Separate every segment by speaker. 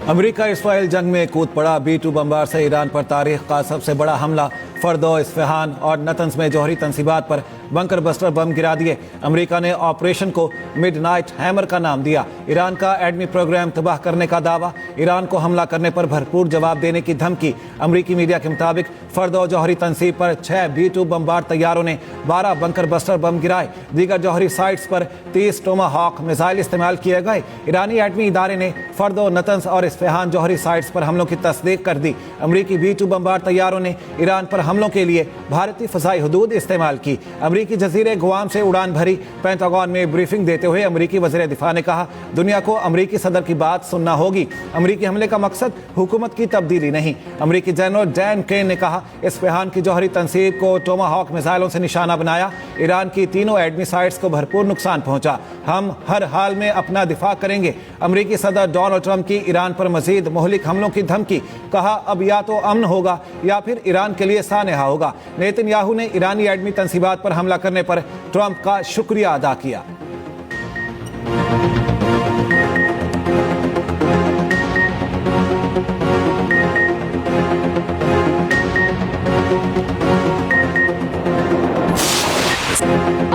Speaker 1: America Israel जंग में कूद पड़ा। B-2 बमबार से ईरान पर तारीख का सबसे बड़ा हमला। फर्दो, इस्फहान और नतंज में जौहरी तंसीबात पर बंकर बस्टर बम गिरा दिए। अमेरिका ने ऑपरेशन को मिडनाइट हैमर का नाम दिया। ईरान का एटमी प्रोग्राम तबाह करने का दावा। ईरान को हमला करने पर भरपूर जवाब देने की धमकी। अमेरिकी मीडिया के मुताबिक फर्दो जौहरी तंसीब पर 6 B-2 बमबार तैयारों ने 12 बंकर बस्टर बम गिराए। दीगर जौहरी साइट्स पर 30 टोमाहॉक मिसाइल इस्तेमाल किए गए। ईरानी एटमी इदारे ने फर्दो, नतंज और इस्फहान जौहरी साइट्स पर हमलों की तस्दीक कर दी। अमेरिकी B-2 बमबार तैयारों ने ईरान पर हमलों के लिए भारतीय फ़ज़ाई हदूद इस्तेमाल की। अमेरिकी जजीरे गुआम से उड़ान भरी। पेंटागन में ब्रीफिंग देते हुए अमेरिकी वज़ीर दिफा ने कहा, दुनिया को अमेरिकी सदर की बात सुनना होगी। अमेरिकी हमले का मकसद हुकूमत की तब्दीली नहीं। अमेरिकी जनरल डैन केन ने कहा, इस्फहान की जौहरी तंसीब को टोमाहॉक मिसाइलों से निशाना बनाया। ईरान की तीनों एटमी साइट्स को भरपूर नुकसान पहुंचा। हम हर हाल में अपना दिफा करेंगे। अमेरिकी सदर डोनाल्ड ट्रंप की ईरान पर मजीद मुहलिक हमलों की धमकी। कहा, अब या तो अमन होगा या फिर ईरान के लिए सानहा होगा। नेतन्याहू ने ईरानी एटमी तंसीबात पर हमला करने पर ट्रंप का शुक्रिया अदा किया।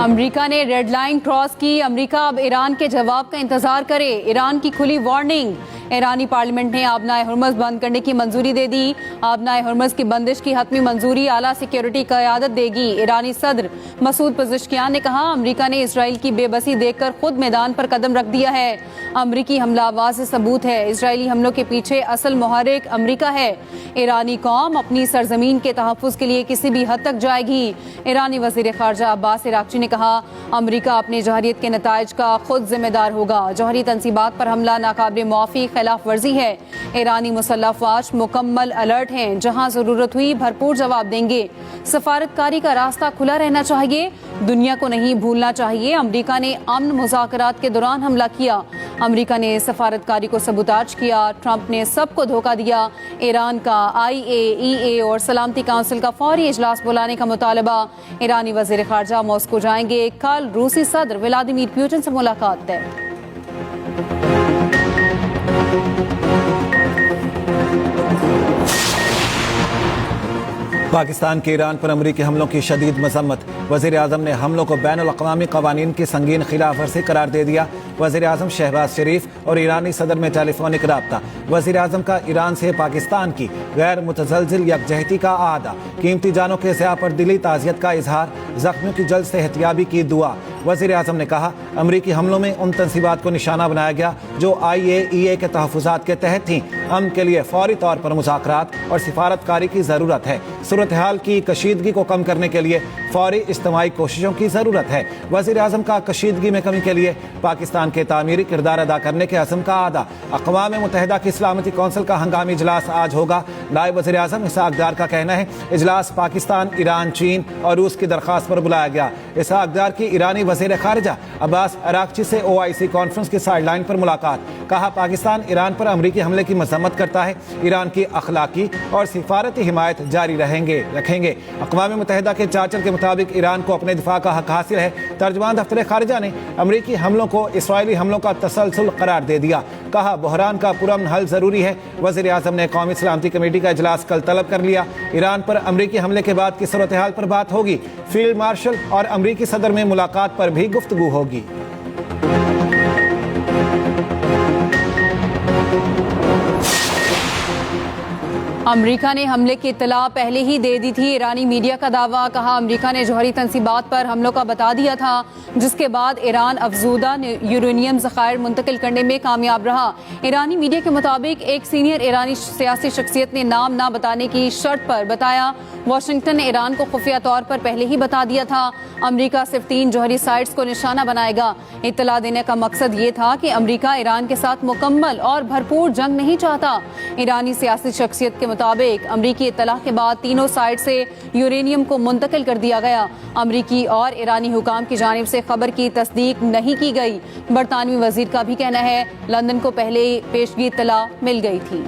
Speaker 2: अमेरिका ने रेड लाइन क्रॉस की। अमेरिका अब ईरान के जवाब का इंतजार करे। ईरान की खुली वार्निंग। ईरानी पार्लियामेंट ने आबनाए हुर्मुज़ बंद करने की मंजूरी दे दी। आबनाए हुर्मुज़ की बंदिश की हतमी मंजूरी आला सिक्योरिटी क़यादत देगी। ईरानी सदर मसूद पज़ेश्कियान ने कहा, अमेरिका ने इसराइल की बेबसी देखकर खुद मैदान पर कदम रख दिया है। अमेरिकी हमला वाज़ेह सबूत है। इसराइली हमलों के पीछे असल मुहर्रिक अमेरिका है। ईरानी कौम अपनी सरजमीन के तहफ़्फ़ुज़ के लिए किसी भी हद तक जाएगी। ईरानी वज़ीर ख़ारजा अब्बास अराग़ची ने कहा, अमेरिका अपनी जौहरियत के नताइज का खुद जिम्मेदार होगा। जौहरी तंसीबात पर हमला नाकाबिल मुआफ़ी खिलाफ वर्जी है। ईरानी मुसल्लह अफ़वाज मुकम्मल अलर्ट हैं। जहां जरूरत हुई भरपूर जवाब देंगे। सफारतकारी का रास्ता खुला रहना चाहिए। दुनिया को नहीं भूलना चाहिए, अमेरिका ने अमन मुज़ाकरात के दौरान हमला किया। अमेरिका ने सफारतकारी को सबूताज किया। ट्रंप ने सबको धोखा दिया। ईरान का IAEA और सलामती काउंसिल का फौरी इजलास बुलाने का मुतालबा। ईरानी वज़ीर ख़ारजा मॉस्को जाएंगे। कल रूसी सदर व्लादिमीर पुतिन से मुलाकात तय।
Speaker 1: पाकिस्तान के ईरान पर अमेरिकी हमलों की शदीद मजम्मत। वज़ीर आज़म ने हमलों को बैनुल अक़वामी क़वानीन की संगीन खिलाफ वर्जी करार दे दिया। वज़ीर आज़म शहबाज शरीफ और ईरानी सदर में टेलीफोनिक राब्ता। वज़ीर आज़म का ईरान से पाकिस्तान की गैर मुतज़लज़िल यकजहती का आदा। कीमती जानों के ज़िया पर दिली ताज़ियत का इजहार। ज़ख्मियों की जल्द सेहतियाबी की दुआ। वज़ीर आज़म ने कहा, अमरीकी हमलों में उन तंसीबात को निशाना बनाया गया जो IAEA के तहफ़्फ़ुज़ात के तहत थीं। अमन के लिए फौरी तौर पर मुज़ाकरात और सिफारतकारी की ज़रूरत है। सूरत हाल की कशीदगी को कम करने के लिए फौरी इज्तिमाई कोशिशों की ज़रूरत है। वज़ीर आज़म का कशीदगी में कमी के लिए पाकिस्तान के तामीरी किरदार अदा करने के अज़म का आदा। अक़वाम मुत्तहिदा की सलामती कौंसिल का हंगामी इजलास आज होगा। नायब वज़ीर आज़म इसहाक़ डार का कहना है, इजलास पाकिस्तान, ईरान, चीन और रूस की दरख्वास्त पर बुलाया गया। इसहाक़ डार की ईरानी वज़ीर ख़ारिजा अब्बास अराग़ची से OIC कॉन्फ्रेंस की साइडलाइन पर मुलाकात। कहा, पाकिस्तान ईरान पर अमरीकी हमले की मज़म्मत करता है। ईरान की अखलाकी और सिफारती हिमायत जारी रखेंगे। अक़वाम मुत्तहिदा के चार्टर के मुताबिक ईरान को अपने दिफा का हक हासिल है। तर्जुमान दफ्तर ख़ारिजा ने अमरीकी हमलों को इसराइली हमलों का तसलसल करार दे दिया। कहा, बहरान का पुरअमन हल ज़रूरी है। वज़ीर आज़म ने कौमी सलामती कमेटी का इजलास कल तलब कर लिया। ईरान पर अमरीकी हमले के बाद की सूरत हाल पर बात होगी। फील्ड मार्शल और अमरीकी सदर में मुलाकात पर भी गुफ्तगू होगी।
Speaker 2: अमेरिका ने हमले की इत्तला पहले ही दे दी थी। ईरानी मीडिया का दावा। कहा, अमेरिका ने जौहरी तंसीबात पर हमलों का बता दिया था, जिसके बाद ईरान अफजूदा यूरेनियम ज़खायर मुंतकिल करने में कामयाब रहा। ईरानी मीडिया के मुताबिक एक सीनियर ईरानी सियासी शख्सियत ने नाम ना बताने की शर्त पर बताया, वाशिंगटन ने ईरान को खुफिया तौर पर पहले ही बता दिया था। अमेरिका सिर्फ 3 जौहरी साइट्स को निशाना बनाएगा। इत्तला देने का मकसद ये था कि अमेरिका ईरान के साथ मुकम्मल और भरपूर जंग नहीं चाहता। ईरानी सियासी शख्सियत के मुताबिक अमरीकी इत्तला के बाद तीनों साइड से यूरेनियम को मुंतकिल कर दिया गया। अमरीकी और ईरानी हुकाम की जानिब से खबर की तस्दीक नहीं की गई। बरतानवी वजीर का भी कहना है, लंदन को पहले ही पेशगी इत्तला मिल गई थी।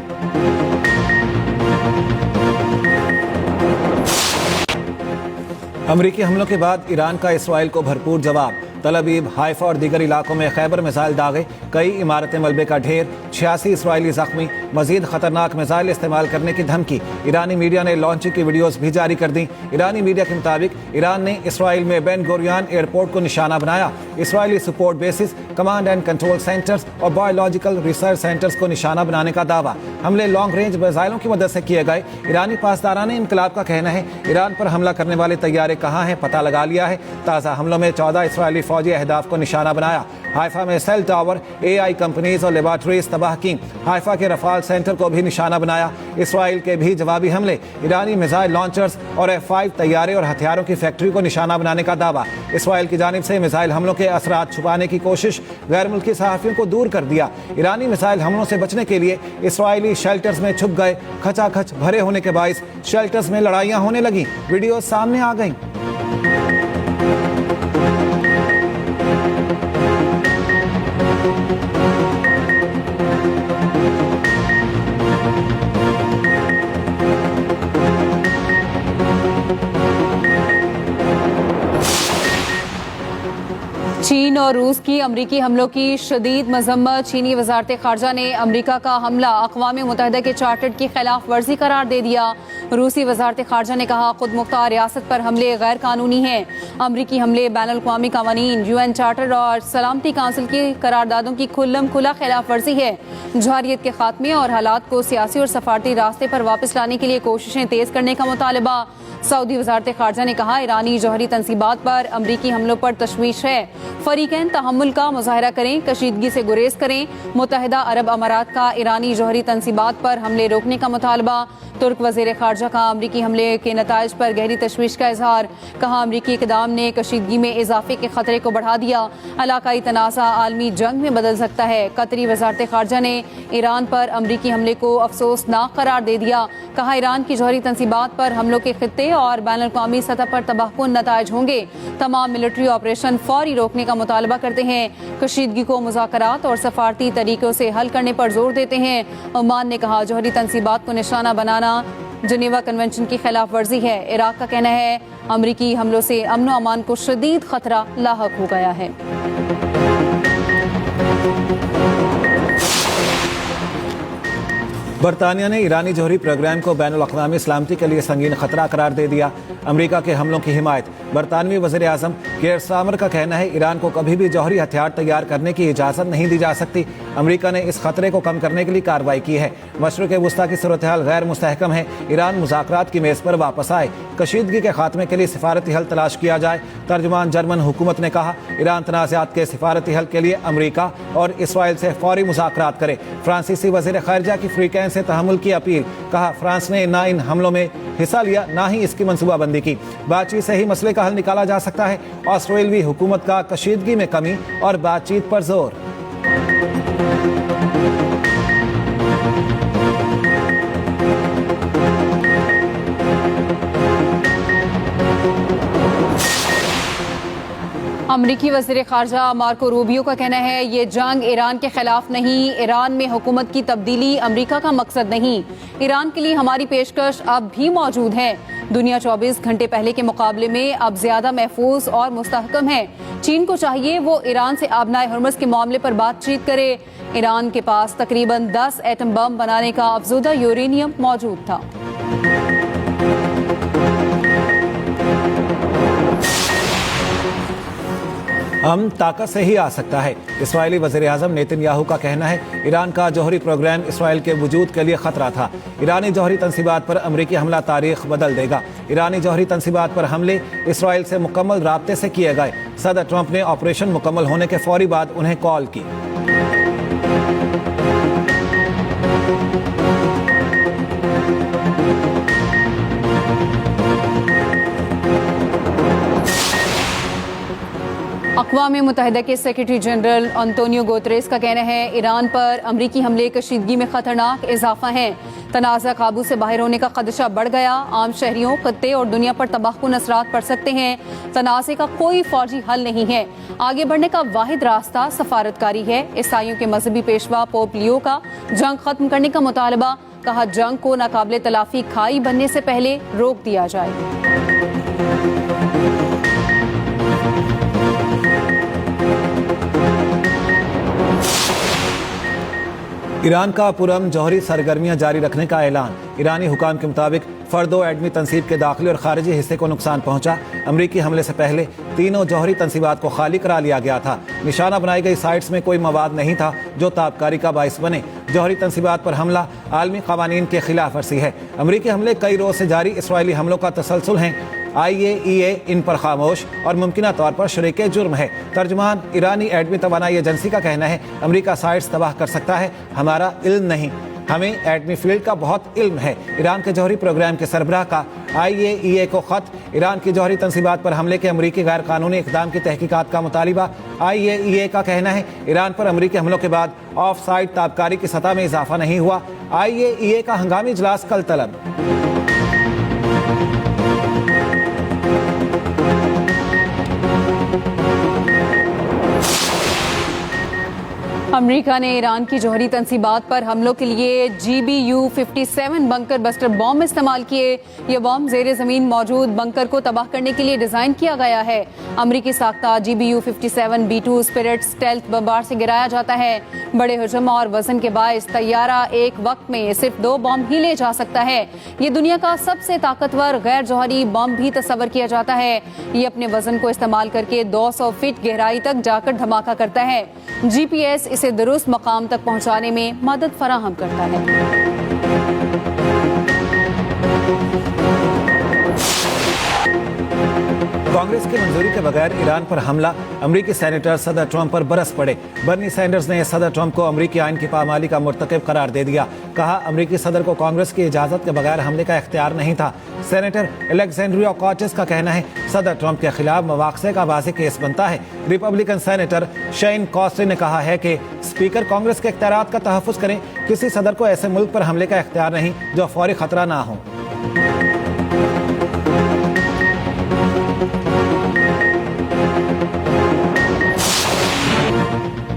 Speaker 1: अमरीकी हमलों के बाद ईरान का इसराइल को भरपूर जवाब। तल अबीब, हाइफा और दीगर इलाकों में खैबर मिसाइल दागे, कई इमारतें मलबे का ढेर, 86 इसराइली जख्मी, मजीद खतरनाक मिसाइल इस्तेमाल करने की धमकी। ईरानी मीडिया ने लॉन्चिंग की वीडियोस भी जारी कर दी। ईरानी मीडिया के मुताबिक ईरान ने इसराइल में बेन गुरियन एयरपोर्ट को निशाना बनाया। Israeli support basis, command and control centres और बायोलॉजिकल रिसर्च सेंटर्स को निशाना बनाने का दावा। हमले लॉन्ग रेंज मिसाइलों की मदद से किए गए। ईरानी पासदारान इनकलाब का कहना है ईरान पर हमला करने वाले तैयारे कहाँ हैं पता लगा लिया है। ताज़ा हमलों में 14 इसराइली फौजी अहदाफ को निशाना बनाया। हाइफा में सेल टावर, AI कंपनीज और लेबॉर्ट्रीज तबाह की। हाइफा के रफाल सेंटर को भी निशाना बनाया। इसराइल के भी जवाबी हमले, ईरानी मिसाइल लॉन्चर्स और F-5 तैयारे और हथियारों की फैक्ट्री को निशाना बनाने का दावा। इसराइल की जानिब से मिसाइल हमलों के असरात छुपाने की कोशिश, गैर मुल्की सहाफ़ियों को दूर कर दिया। ईरानी मिसाइल हमलों से बचने के लिए इसराइली शेल्टर्स में छुप गए। खचाखच भरे होने के बाइस शेल्टर्स में लड़ाइयाँ होने लगी। वीडियो सामने आ गई।
Speaker 2: चीन और रूस की अमरीकी हमलों की शदीद मजम्मत। चीनी वजारत खारजा ने अमरीका का हमला अक़वाम मुत्तहिदा के चार्टर की खिलाफ वर्जी करार दे दिया। रूसी वजारत खारजा ने कहा खुद मुख्तार रियासत पर हमले गैर कानूनी हैं। अमरीकी हमले बैनुल अक़वामी क़वानीन, UN चार्टर और सलामती काउंसिल की करारदादों की खुल्लम खुला खिलाफ वर्जी है। जौहरियत के खात्मे और हालात को सियासी और सफारती रास्ते पर वापस लाने के लिए कोशिशें तेज करने का मुतालबा। सऊदी वजारत खारजा ने कहा ईरानी जौहरी तंसीबात पर अमरीकी हमलों पर तशवीश है। फरीकैन तहम्मुल का मुजाहरा करें, कशीदगी से गुरेज करें। मुत्तहिदा अरब अमारात का ईरानी जौहरी तंसीबात पर हमले रोकने का मुतालबा। तुर्क वज़ीर खारजा का अमरीकी हमले के नताइज पर गहरी तशवीश का इजहार। कहा अमरीकी इक़दाम ने कशीदगी में इजाफे के खतरे को बढ़ा दिया। इलाकाई तनाज़ा आलमी जंग में बदल सकता है। कतरी वजारत खारजा ने ईरान पर अमरीकी हमले को अफसोसनाक करार दे दिया। कहा ईरान की जौहरी तंसीबात पर हमलों के खित्ते और बैनुल-अक़वामी सतह पर तबाहकुन नताइज होंगे। तमाम मिलिट्री ऑपरेशन फौरी रोकने का मुतालबा करते हैं। कशीदगी को मुज़ाकरात और सफारती तरीक़ों से हल करने पर जोर देते हैं। ओमान ने कहा जौहरी तंसीबात को निशाना बनाना जिनेवा कन्वेंशन की खिलाफ वर्जी है। इराक का कहना है अमरीकी हमलों से अमन व अमान को शदीद खतरा लाहक हो गया है।
Speaker 1: बरतानिया ने ईरानी जौहरी प्रोग्राम को बैनुल अक़वामी सलामती के लिए संगीन खतरा करार दे दिया। अमेरिका के हमलों की हिमायत। बरतानवी वज़ीर आज़म केयर स्टारमर का कहना है ईरान को कभी भी जौहरी हथियार तैयार करने की इजाज़त नहीं दी जा सकती। अमेरिका ने इस खतरे को कम करने के लिए कार्रवाई की है। मशरिक़ वुस्ता की सूरत हाल गैर मुस्तहकम है। ईरान मुज़ाकरात की मेज़ पर वापस आए। कशीदगी के खात्मे के लिए सिफारती हल तलाश किया जाए। तर्जुमान जर्मन हुकूमत ने कहा ईरान तनाज़ात के सिफारती हल के लिए अमेरिका और इसराइल से फौरी मुज़ाकरात करे। फ्रांसीसी वज़ीर ख़ारिजा की फ्रीकैन से तहम्मुल की अपील। कहा फ्रांस ने ना इन हमलों में हिस्सा लिया ना ही इसकी मनसूबाबंदी की। बातचीत से ही मसले का हल निकाला जा सकता है। ऑस्ट्रेलियावी हुकूमत का कशीदगी में कमी और बातचीत पर जोर।
Speaker 2: अमरीकी वज़ीर ख़ारजा मार्को रूबियो का कहना है ये जंग ईरान के खिलाफ नहीं, ईरान में हुकूमत की तब्दीली अमरीका का मकसद नहीं। ईरान के लिए हमारी पेशकश अब भी मौजूद है। दुनिया 24 घंटे पहले के मुकाबले में अब ज्यादा महफूज और मुस्तहकम है। चीन को चाहिए वो ईरान से आबनाए हुर्मुज़ के मामले पर बातचीत करे। ईरान के पास तकरीबन 10 एटम बम बनाने का अफजुदा यूरेनियम मौजूद था।
Speaker 1: हम ताकत से ही आ सकता है। इसराइली वज़ीर आज़म नेतन्याहू का कहना है ईरान का जौहरी प्रोग्राम इसराइल के वजूद के लिए खतरा था। ईरानी जौहरी तंसीबात पर अमरीकी हमला तारीख बदल देगा। ईरानी जौहरी तंसीबात पर हमले इसराइल से मुकम्मल राब्ते से किए गए। सदर ट्रंप ने ऑपरेशन मुकम्मल होने के फौरी बाद उन्हें कॉल की।
Speaker 2: अक़वाम मुत्तहिदा के सेक्रेटरी जनरल अंतोनियो गुतेरेस का कहना है ईरान पर अमरीकी हमले कशीदगी में खतरनाक इजाफा है। तनाज़ा काबू से बाहर होने का खदशा बढ़ गया। आम शहरियों, खत्ते और दुनिया पर तबाहकुन असरात पड़ सकते हैं। तनाज़े का कोई फौजी हल नहीं है। आगे बढ़ने का वाहिद रास्ता सफारतकारी है। ईसाइयों के मजहबी पेशवा पोप लियो का जंग खत्म करने का मुतालबा। कहा जंग को नाकाबिले तलाफी खाई बनने से पहले रोक दिया जाए।
Speaker 1: ईरान का पुरअमन जौहरी सरगर्मियां जारी रखने का ऐलान। ईरानी हुकाम के मुताबिक फर्दो एडमी तनसीब के दाखिली और खारिजी हिस्से को नुकसान पहुंचा। अमरीकी हमले से पहले तीनों जौहरी तनसीबात को खाली करा लिया गया था। निशाना बनाई गई साइट्स में कोई मवाद नहीं था जो ताबकारी का बाइस बने। जौहरी तनसीबात पर हमला आलमी कवानीन के खिलाफ वर्जी है। अमरीकी हमले कई रोज से जारी इसराइली हमलों का तसलसल हैं। IAEA इन पर खामोश और मुमकिना तौर पर शरीके जुर्म है। तर्जुमान ईरानी एडमी तवानाई एजेंसी का कहना है, अमरीका साइट्स तबाह कर सकता है, हमारा इल्म नहीं, हमें एटमी फील्ड का बहुत इल्म है। ईरान के जौहरी प्रोग्राम के सरबराह का IAEA को खत। ईरान की जौहरी तनसीबात पर हमले के अमरीकी गैर कानूनी इक़दाम की तहकीकात का मुतालिबा। IAEA का कहना है, ईरान पर अमरीकी हमलों के बाद ऑफ साइट ताबकारी की सतह में इजाफा नहीं हुआ। IAEA का हंगामी इजलास कल तलब।
Speaker 2: अमेरिका ने ईरान की जौहरी तनसीबात पर हमलों के लिए GBU-57 बंकर बस्टर बॉम्ब इस्तेमाल किए। ये बॉम्ब जेर जमीन मौजूद बंकर को तबाह करने के लिए डिजाइन किया गया है। अमरीकी साख्ता GBU-57 B2 spirit stealth bomber से गिराया जाता है। बड़े हजम और वजन के बायस तैयारा एक वक्त में सिर्फ 2 बॉम्ब ही ले जा सकता है। ये दुनिया का सबसे ताकतवर गैर जौहरी बॉम्ब भी तस्वर किया जाता है। ये अपने वजन को इस्तेमाल करके 200 फीट गहराई तक जाकर धमाका करता है। GPS इसे दुरुस्त मकाम तक पहुंचाने में मदद फराहम करता है।
Speaker 1: कांग्रेस की मंजूरी के बगैर ईरान पर हमला। अमरीकी सेनेटर सदर ट्रंप पर बरस पड़े। बर्नी सैंडर्स ने सदर ट्रंप को अमरीकी आइन की पामाली का मुर्तकिब करार दे दिया। कहा, अमरीकी सदर को कांग्रेस की इजाजत के बगैर हमले का इख्तियार नहीं था। सेनेटर अलेक्जेंड्रिया ऑकॉर्टिस का कहना है, सदर ट्रंप के खिलाफ मवाक़से का वाज़ेह केस बनता है। रिपब्लिकन सेनेटर शेन कॉस्टे ने कहा है कि स्पीकर कांग्रेस के इख्तियारात का तहफ़्फ़ुज़ करें। किसी सदर को ऐसे मुल्क पर हमले का इख्तियार नहीं जो फौरी खतरा ना हो।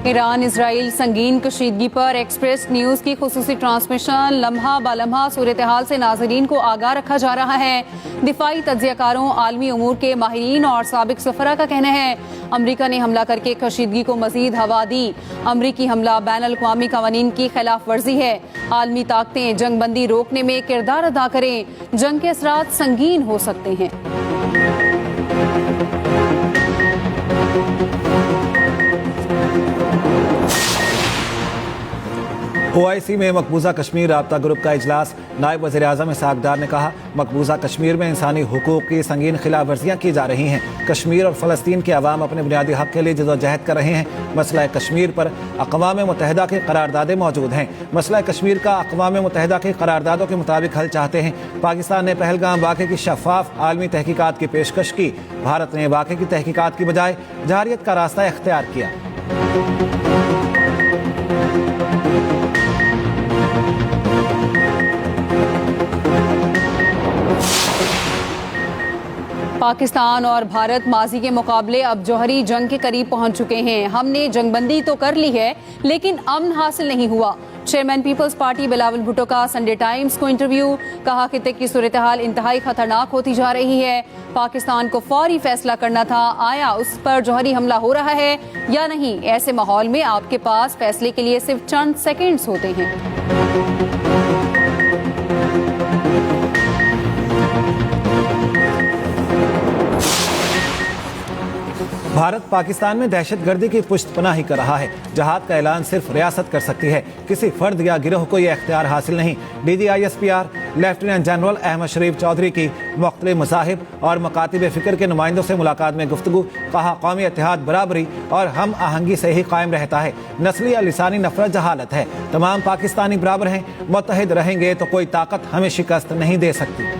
Speaker 2: ईरान इसराइल संगीन कशीदगी पर एक्सप्रेस न्यूज की खुसूसी ट्रांसमिशन। लम्हा बालम्हा सूरत हाल से नाजरीन को आगाह रखा जा रहा है। दिफाई तज्ज़ियाकारों, आलमी उमूर के माहिरीन और साबिक सफरा का कहना है, अमरीका ने हमला करके कशीदगी को मजीद हवा दी। अमरीकी हमला बैन अल-अक़वामी कवानीन की खिलाफ वर्जी है। आलमी ताकतें जंगबंदी रोकने में किरदार अदा करें, जंग के असरात संगीन हो सकते हैं।
Speaker 1: OIC में मकबूजा कश्मीर राब्ता ग्रुप का इजलास। नायब वज़ीर आज़म इसहाक़ डार ने कहा, मकबूजा कश्मीर में इंसानी हुकूक़ की संगीन खिलाफ वर्जियाँ की जा रही हैं। कश्मीर और फ़लस्तीन के अवाम अपने बुनियादी हक़ के लिए जदोजहद कर रहे हैं। मसला कश्मीर पर अक़वाम मुत्तहिदा की करारदादें मौजूद हैं। मसला कश्मीर का अक़वाम मुत्तहिदा की करारदादों के मुताबिक हल चाहते हैं। पाकिस्तान ने पहलगाम वाक़े की शफ़ाफ़ आलमी तहकीकात की पेशकश की। भारत ने वाक़े की तहकीकात की बजाय जारियत का रास्ता इख्तियार किया।
Speaker 2: पाकिस्तान और भारत माजी के मुकाबले अब जौहरी जंग के करीब पहुंच चुके हैं। हमने जंगबंदी तो कर ली है, लेकिन अमन हासिल नहीं हुआ। Chairman People's Party Bilawal Bhutto का संडे टाइम्स को इंटरव्यू। कहा, खित्ते की सूरत हाल इंतहाई खतरनाक होती जा रही है। पाकिस्तान को फौरी फैसला करना था, आया उस पर जौहरी हमला हो रहा है या नहीं। ऐसे माहौल में आपके पास फैसले के लिए सिर्फ चंद सेकेंड्स होते हैं।
Speaker 1: भारत पाकिस्तान में दहशतगर्दी की पुष्टपनाही कर रहा है। जहाद का ऐलान सिर्फ रियासत कर सकती है, किसी फर्द या गिरोह को यह इख्तियार हासिल नहीं। DGISPR लेफ्टिनेंट जनरल अहमद शरीफ चौधरी की मुख्तलिफ मज़ाहिब और मकातिब फ़िक्र के नुमाइंदों से मुलाकात में गुफ्तगू। कहा, कौमी इत्तेहाद बराबरी और हम आहंगी से ही कायम रहता है। नस्ली या लिसानी नफरत जहालत है। तमाम पाकिस्तानी बराबर हैं, मुत्तहिद रहेंगे तो कोई ताकत हमें शिकस्त नहीं दे सकती।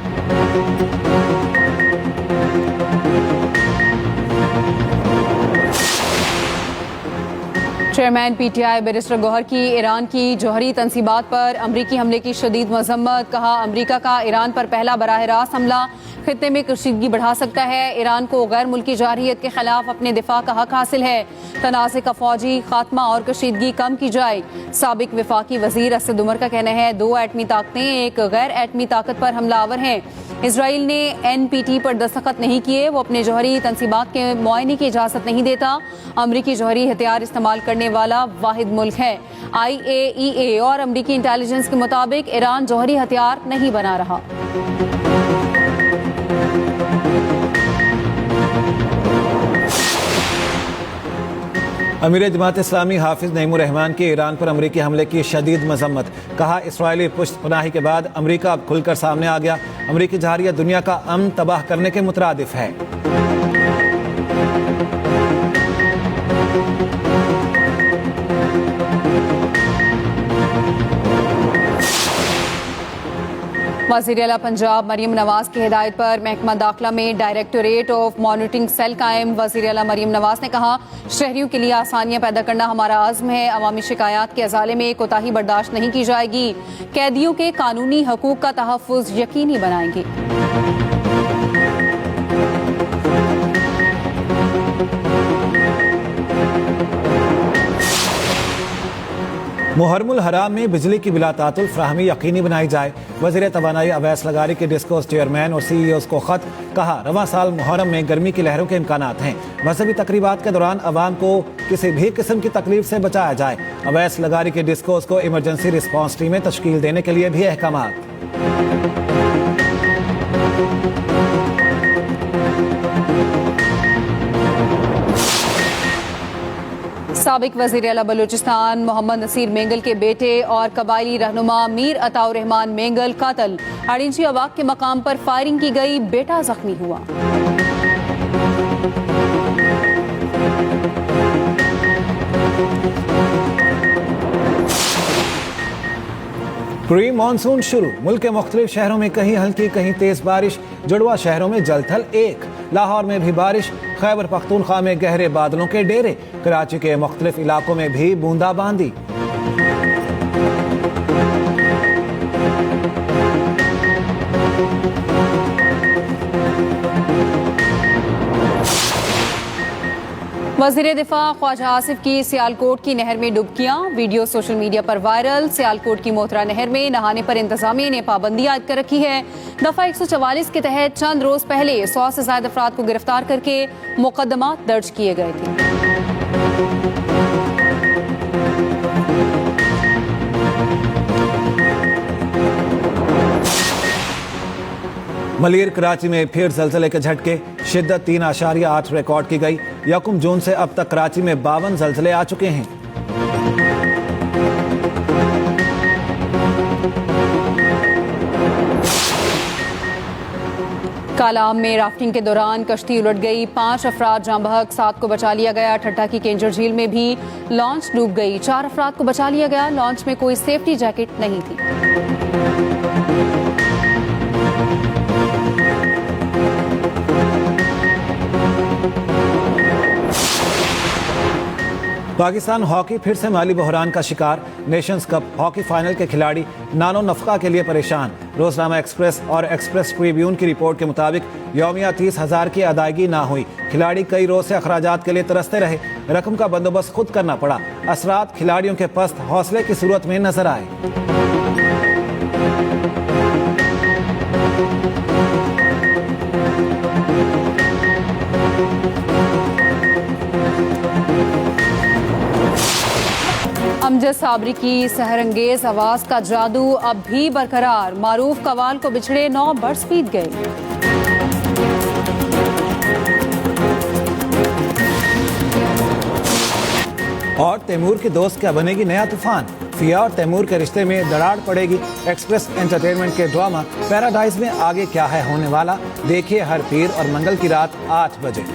Speaker 2: चेयरमैन PTI बैरिस्टर गौहर की ईरान की जौहरी तनसीबात पर अमरीकी हमले की शदीद मजम्मत। कहा, अमरीका का ईरान पर पहला बराह रास्त हमला खित्ते में कशीदगी बढ़ा सकता है। ईरान को गैर मुल्की जारहियत के खिलाफ अपने दिफा का हक हासिल है। तनाज़े का फौजी खात्मा और कशीदगी कम की जाए। साबिक वफाकी वजीर असद उमर का कहना है, 2 एटमी ताकतें एक गैर एटमी ताकत पर हमलावर हैं। इसराइल ने NPT पर दस्तखत नहीं किए। वो अपने जौहरी तनसीबात के मुआयने की इजाज़त नहीं देता। अमरीकी जौहरी हथियार इस्तेमाल करने वाला वाहिद मुल्क है। IAEA और अमरीकी इंटेलिजेंस के मुताबिक ईरान जौहरी हथियार नहीं बना रहा।
Speaker 1: अमीर जमात इस्लामी हाफिज नईमुर रहमान के ईरान पर अमरीकी हमले की शदीद मजम्मत। कहा, इसराइली पुष्टपनाही के बाद अमरीका अब खुलकर सामने आ गया। अमरीकी जहारिया दुनिया का अमन तबाह करने के मुतरादिफ है।
Speaker 2: वज़ीर आला पंजाब मरीम नवाज की हिदायत पर महकमा दाखिला में डायरेक्टोरेट ऑफ मॉनिटरिंग सेल कायम। वज़ीर आला मरीम नवाज ने कहा, शहरियों के लिए आसानियां पैदा करना हमारा आज़्म है। अवामी शिकायत के अजाले में कोताही बर्दाश्त नहीं की जाएगी। कैदियों के कानूनी हकूक का तहफ़्फ़ुज़ यकीनी बनाएंगे।
Speaker 1: मुहर्रमुल हराम में बिजली की बिलातातुल फ्राहमी यकीनी बनाई जाए। वज़ीर तवानाई अवैस लगारी के डिस्कोस चेयरमैन और CEOs को खत। कहा, रवां साल मुहर्रम में गर्मी की लहरों के इम्कानात हैं। मजहबी तकरीबात के दौरान अवाम को किसी भी किस्म की तकलीफ से बचाया जाए। अवैस लगारी के डिस्कोस को इमरजेंसी रिस्पॉन्स टीमें तश्कील देने के लिए भी अहकामात।
Speaker 2: साबिक वज़ीर आला बलूचिस्तान मोहम्मद नसीर मेंगल के बेटे और कबायली रहनुमा मीर अताउर रहमान मेंगल कातल। अड़िंची अवाक के मकाम पर फायरिंग की गई, बेटा जख्मी हुआ।
Speaker 1: प्री मानसून शुरू। मुल्क के मुख्तलिफ शहरों में कहीं हल्की कहीं तेज बारिश। जुड़वा शहरों में जलथल 1। लाहौर में भी बारिश। खैबर पख्तूनख्वा में गहरे बादलों के डेरे। कराची के मुख्तलिफ इलाकों में भी बूंदाबांदी।
Speaker 2: वज़ीर दिफा ख्वाजा आसिफ की सियालकोट की नहर में डुबकियां। वीडियो सोशल मीडिया पर वायरल। सियालकोट की मोहतरा नहर में नहाने पर इंतजामिया ने पाबंदी आयद कर रखी है। दफा 144 के तहत चंद रोज पहले 100 से ज्यादा अफराद को गिरफ्तार करके मुकदमात दर्ज किए गए थे।
Speaker 1: मलीर कराची में फिर जलजले के झटके। शिद्दत 3.8 रिकॉर्ड की गई। 1 जून से अब तक कराची में 52 जलजले आ चुके हैं।
Speaker 2: कालाम में राफ्टिंग के दौरान कश्ती उलट गई। 5 अफराद जाँ बहक, 7 को बचा लिया गया। ठट्टा की केंजर झील में भी लॉन्च डूब गई। 4 अफराद को बचा लिया गया। लॉन्च में कोई सेफ्टी जैकेट नहीं थी।
Speaker 1: पाकिस्तान हॉकी फिर से माली बहरान का शिकार। नेशंस कप हॉकी फाइनल के खिलाड़ी नानो नफका के लिए परेशान। रोजनामा एक्सप्रेस और एक्सप्रेस ट्रिब्यून की रिपोर्ट के मुताबिक यौमिया 30,000 की अदायगी ना हुई। खिलाड़ी कई रोज से अखराजात के लिए तरसते रहे। रकम का बंदोबस्त खुद करना पड़ा। असरात खिलाड़ियों के पस्त हौसले की सूरत में नजर आए।
Speaker 2: अमजद साबरी की सहरंगेज आवाज का जादू अब भी बरकरार। मारूफ कवाल को बिछड़े 9 बर्ड्स बीत गए।
Speaker 1: और तैमूर की दोस्त क्या बनेगी नया तूफान। फिया और तैमूर के रिश्ते में दरार पड़ेगी। एक्सप्रेस एंटरटेनमेंट के ड्रामा पैराडाइज में आगे क्या है होने वाला, देखिए हर पीर और मंगल की रात 8 बजे।